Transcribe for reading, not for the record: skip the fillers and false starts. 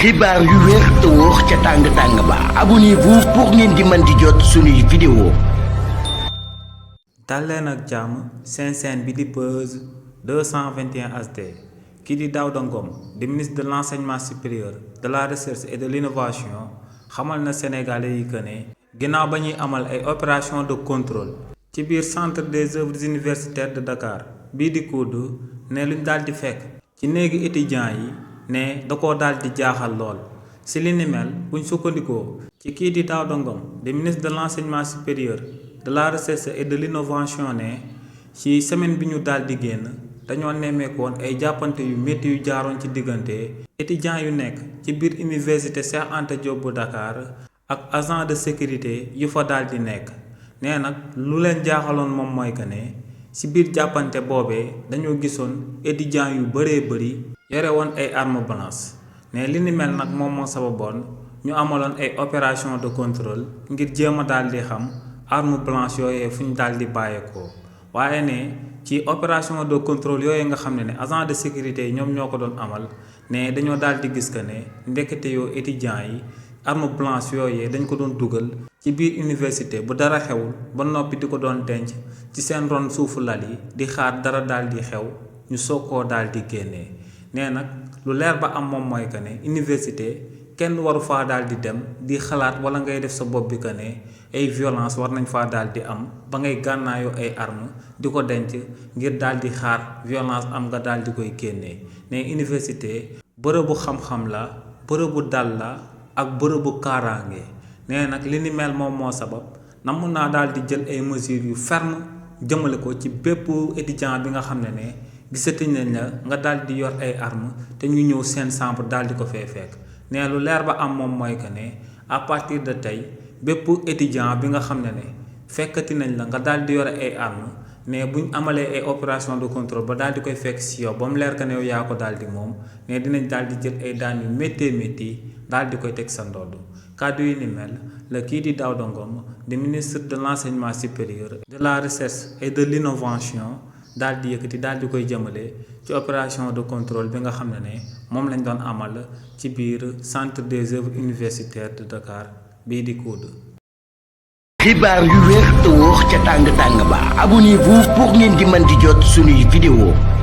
xibaar yu wér te wóor ca tàng ba abonnez-vous pour ngeen di mën di jot suñuy vidéo. dal leen ak jàmm seen chaîne bi di Buzz 221 HD kii di Daouda Ngom di ministre de l'enseignement supérieur de la recherche et de l'innovation xamal na sénégalais yi que ne ginnaaw ba ñuy amal ay opération de contrôle ci biir centre des œuvres universitaires de Dakar bii di COUD ne luñ daal di fekk ci néegi étudiants yi ne da koo daal di jaaxal lool si li ni mel buñ sukkandikoo ci kii di Daouda Ngom di ministre de l'enseignement supérieur de la recherche et de l'innovation ne ci semaine bi ñu daal di génn dañoo nemmeekoon ay jàppante yu métti yu jaaroon ci diggante étudiants yu nekk ci biir université Cheikh Anta Diop bu Dakar ak agent de sécurité yu fa daal di nekk nee nag lu leen jaaxaloon moom mooy que ne ci biir jàppante boobee dañoo gisoon étudiants yu bëree bëri yore woon ay armes blanches ne li ni mel nag moom moo sababoon ñu amaloon ay opération de contrôle ngir jéem a daal di xam armes blanches yooyee fu ñu daal di bàyyeekoo waaye ne ci opération de contrôle yooyu nga xam ne agent de sécurité yi ñoom ñoo ko doon amal ne dañoo daal di gis que ne ndekete yoo étudiants yi armes blanches yooyee dañ ko doon dugal ci biir université bu dara xewul ba noppi di ko doon denc ci seen ron suufu lal yi di xaar dara daal di xew ñu soog koo daal di génnee nee nag lu leer ba am moom mooy que ne université kenn waru faa daal di dem di xalaat wala ngay def sa bopp bi que ne ay violence war nañ faa daal di am ba ngay gànnaayoo ay armes di ko denc ngir daal di xaar violence am nga daal di koy génnee ne université bërëbu xam-xam la bërëbu dal la ak bërëbu kaaraange nee nag li ni mel moom moo sabab namun naa daal di jël ay mesures yu ferme jëmale ko ci bépp étudiant bi nga xam ne gisati nañ la nga daal di yor ay armes te ñu ñëw seen chambre daal di ko fee fekk nee lu leer ba am moom mooy que ne à partir de tey bépp étudiant bi nga xam ne fekkati nañ la nga daal di yore ay armes ne buñ amalee ay opération de contrôle ba daal di koy fekk si yow ba mu leer que ne yow yaa ko daal di moom ne dinañ daal di jël ay daan yu métti daal di koy teg sa ndodd kàddu yi ni mel la kii di Daouda Ngom di ministre de l'enseignement supérieur de la recherche et de l'innovation daal di yëkkati daal di koy jëmale ci opération de contrôle bi nga xam ne moom lañ doon amal ci biir centre des œuvres universitaires de Dakar bii di COUD. xibaar yu wér te wóor ca tàng ba abonnez-vous pour ngeen di mën di jot suñuy vidéo.